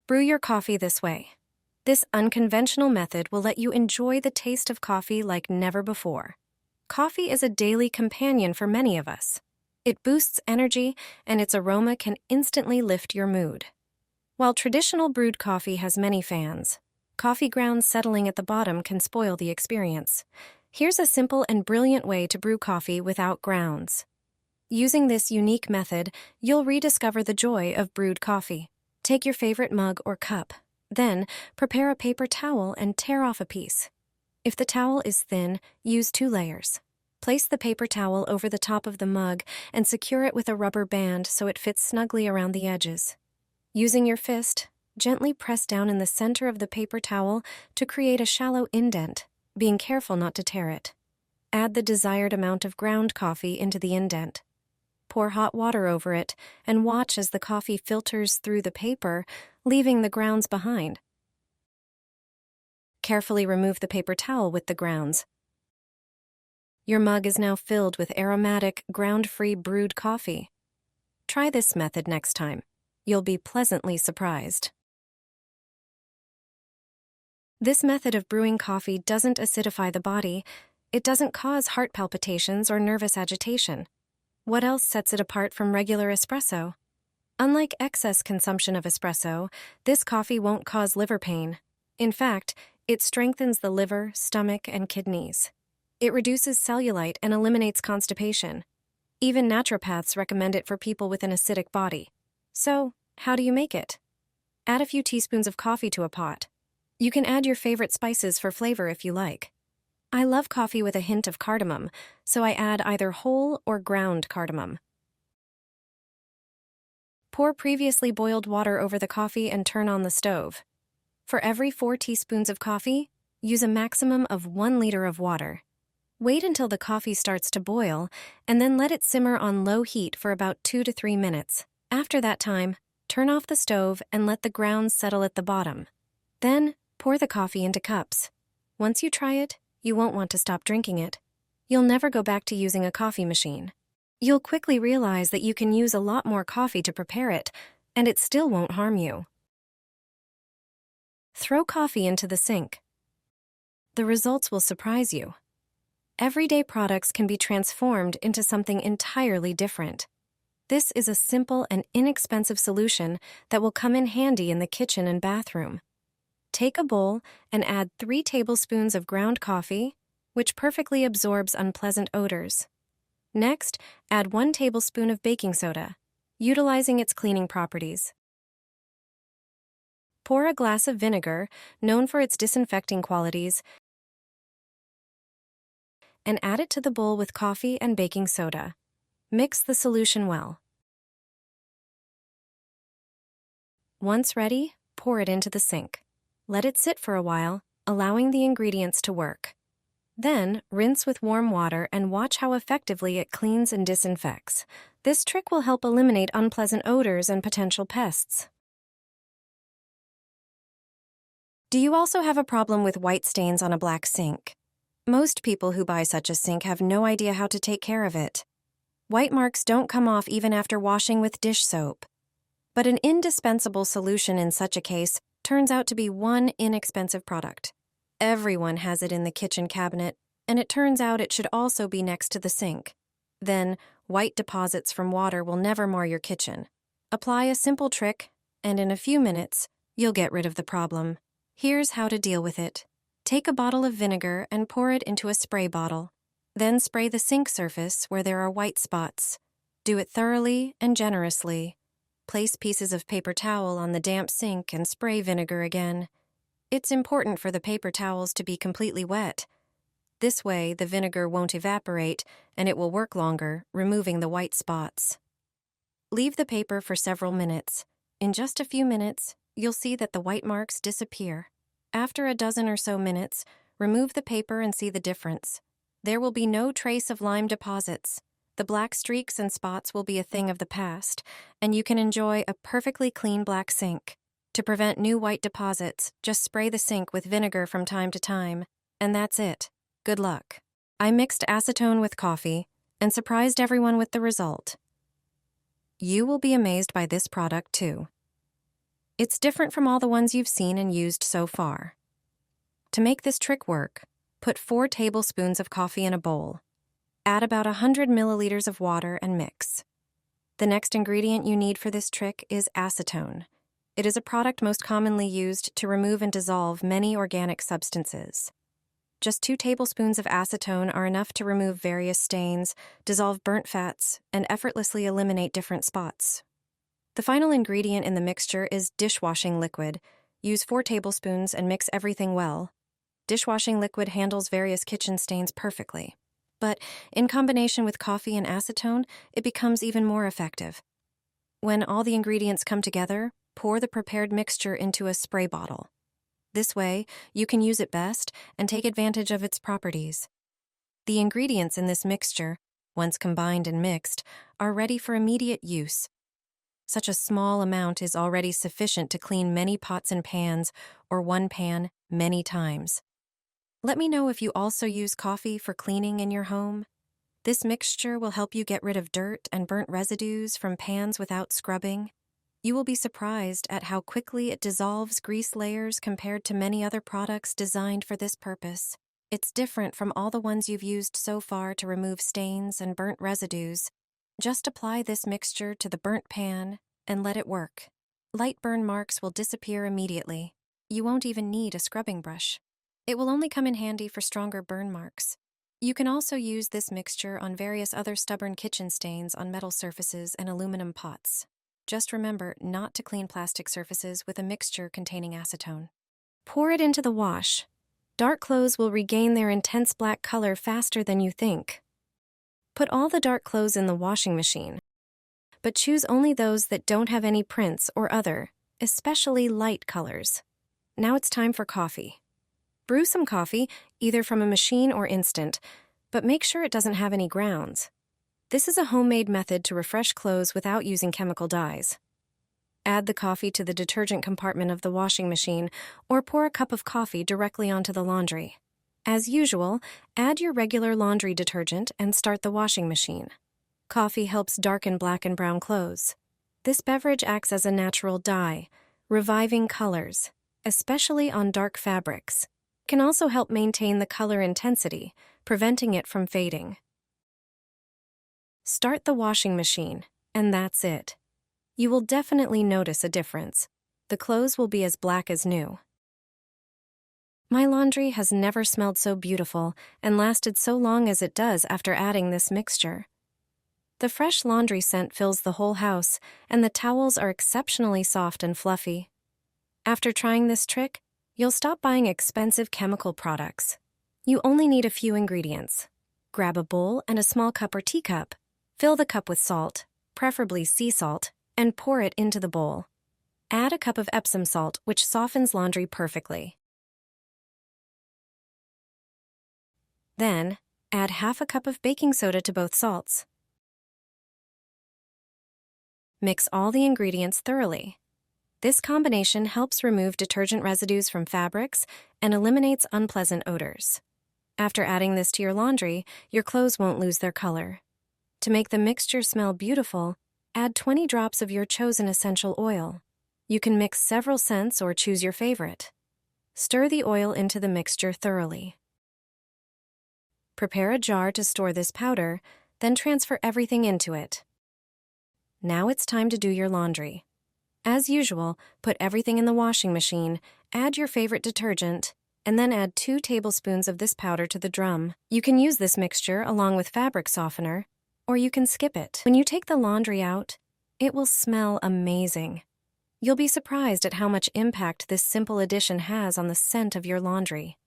Brew your coffee this way. This unconventional method will let you enjoy the taste of coffee like never before. Coffee is a daily companion for many of us. It boosts energy, and its aroma can instantly lift your mood. While traditional brewed coffee has many fans, coffee grounds settling at the bottom can spoil the experience. Here's a simple and brilliant way to brew coffee without grounds. Using this unique method, you'll rediscover the joy of brewed coffee. Take your favorite mug or cup. Then, prepare a paper towel and tear off a piece. If the towel is thin, use 2 layers. Place the paper towel over the top of the mug and secure it with a rubber band so it fits snugly around the edges. Using your fist, gently press down in the center of the paper towel to create a shallow indent, being careful not to tear it. Add the desired amount of ground coffee into the indent. Pour hot water over it and watch as the coffee filters through the paper, leaving the grounds behind. Carefully remove the paper towel with the grounds. Your mug is now filled with aromatic, ground-free brewed coffee. Try this method next time. You'll be pleasantly surprised. This method of brewing coffee doesn't acidify the body. It doesn't cause heart palpitations or nervous agitation. What else sets it apart from regular espresso? Unlike excess consumption of espresso, this coffee won't cause liver pain. In fact, it strengthens the liver, stomach, and kidneys. It reduces cellulite and eliminates constipation. Even naturopaths recommend it for people with an acidic body. So, how do you make it? Add a few teaspoons of coffee to a pot. You can add your favorite spices for flavor if you like. I love coffee with a hint of cardamom, so I add either whole or ground cardamom. Pour previously boiled water over the coffee and turn on the stove. For every 4 teaspoons of coffee, use a maximum of 1 liter of water. Wait until the coffee starts to boil, and then let it simmer on low heat for about 2 to 3 minutes. After that time, turn off the stove and let the grounds settle at the bottom. Then, pour the coffee into cups. Once you try it, you won't want to stop drinking it. You'll never go back to using a coffee machine. You'll quickly realize that you can use a lot more coffee to prepare it, and it still won't harm you. Throw coffee into the sink. The results will surprise you. Everyday products can be transformed into something entirely different. This is a simple and inexpensive solution that will come in handy in the kitchen and bathroom. Take a bowl and add 3 tablespoons of ground coffee, which perfectly absorbs unpleasant odors. Next, add 1 tablespoon of baking soda, utilizing its cleaning properties. Pour a glass of vinegar, known for its disinfecting qualities, and add it to the bowl with coffee and baking soda. Mix the solution well. Once ready, pour it into the sink. Let it sit for a while, allowing the ingredients to work. Then, rinse with warm water and watch how effectively it cleans and disinfects. This trick will help eliminate unpleasant odors and potential pests. Do you also have a problem with white stains on a black sink? Most people who buy such a sink have no idea how to take care of it. White marks don't come off even after washing with dish soap. But an indispensable solution in such a case turns out to be one inexpensive product. Everyone has it in the kitchen cabinet, and it turns out it should also be next to the sink. Then, white deposits from water will never mar your kitchen. Apply a simple trick, and in a few minutes, you'll get rid of the problem. Here's how to deal with it. Take a bottle of vinegar and pour it into a spray bottle. Then spray the sink surface where there are white spots. Do it thoroughly and generously. Place pieces of paper towel on the damp sink and spray vinegar again. It's important for the paper towels to be completely wet. This way, the vinegar won't evaporate and it will work longer, removing the white spots. Leave the paper for several minutes. In just a few minutes, you'll see that the white marks disappear. After a dozen or so minutes, remove the paper and see the difference. There will be no trace of lime deposits. The black streaks and spots will be a thing of the past, and you can enjoy a perfectly clean black sink. To prevent new white deposits, just spray the sink with vinegar from time to time, and that's it. Good luck. I mixed acetone with coffee and surprised everyone with the result. You will be amazed by this product too. It's different from all the ones you've seen and used so far. To make this trick work, put 4 tablespoons of coffee in a bowl. Add about 100 milliliters of water and mix. The next ingredient you need for this trick is acetone. It is a product most commonly used to remove and dissolve many organic substances. Just 2 tablespoons of acetone are enough to remove various stains, dissolve burnt fats, and effortlessly eliminate different spots. The final ingredient in the mixture is dishwashing liquid. Use 4 tablespoons and mix everything well. Dishwashing liquid handles various kitchen stains perfectly. But in combination with coffee and acetone, it becomes even more effective. When all the ingredients come together, pour the prepared mixture into a spray bottle. This way, you can use it best and take advantage of its properties. The ingredients in this mixture, once combined and mixed, are ready for immediate use. Such a small amount is already sufficient to clean many pots and pans, or one pan, many times. Let me know if you also use coffee for cleaning in your home. This mixture will help you get rid of dirt and burnt residues from pans without scrubbing. You will be surprised at how quickly it dissolves grease layers compared to many other products designed for this purpose. It's different from all the ones you've used so far to remove stains and burnt residues. Just apply this mixture to the burnt pan and let it work. Light burn marks will disappear immediately. You won't even need a scrubbing brush. It will only come in handy for stronger burn marks. You can also use this mixture on various other stubborn kitchen stains on metal surfaces and aluminum pots. Just remember not to clean plastic surfaces with a mixture containing acetone. Pour it into the wash. Dark clothes will regain their intense black color faster than you think. Put all the dark clothes in the washing machine, but choose only those that don't have any prints or other, especially light colors. Now it's time for coffee. Brew some coffee, either from a machine or instant, but make sure it doesn't have any grounds. This is a homemade method to refresh clothes without using chemical dyes. Add the coffee to the detergent compartment of the washing machine, or pour a cup of coffee directly onto the laundry. As usual, add your regular laundry detergent and start the washing machine. Coffee helps darken black and brown clothes. This beverage acts as a natural dye, reviving colors, especially on dark fabrics. It can also help maintain the color intensity, preventing it from fading. Start the washing machine, and that's it. You will definitely notice a difference. The clothes will be as black as new. My laundry has never smelled so beautiful and lasted so long as it does after adding this mixture. The fresh laundry scent fills the whole house, and the towels are exceptionally soft and fluffy. After trying this trick, you'll stop buying expensive chemical products. You only need a few ingredients. Grab a bowl and a small cup or teacup. Fill the cup with salt, preferably sea salt, and pour it into the bowl. Add a cup of Epsom salt, which softens laundry perfectly. Then, add half a cup of baking soda to both salts. Mix all the ingredients thoroughly. This combination helps remove detergent residues from fabrics and eliminates unpleasant odors. After adding this to your laundry, your clothes won't lose their color. To make the mixture smell beautiful, add 20 drops of your chosen essential oil. You can mix several scents or choose your favorite. Stir the oil into the mixture thoroughly. Prepare a jar to store this powder, then transfer everything into it. Now it's time to do your laundry. As usual, put everything in the washing machine, add your favorite detergent, and then add 2 tablespoons of this powder to the drum. You can use this mixture along with fabric softener, or you can skip it. When you take the laundry out, it will smell amazing. You'll be surprised at how much impact this simple addition has on the scent of your laundry.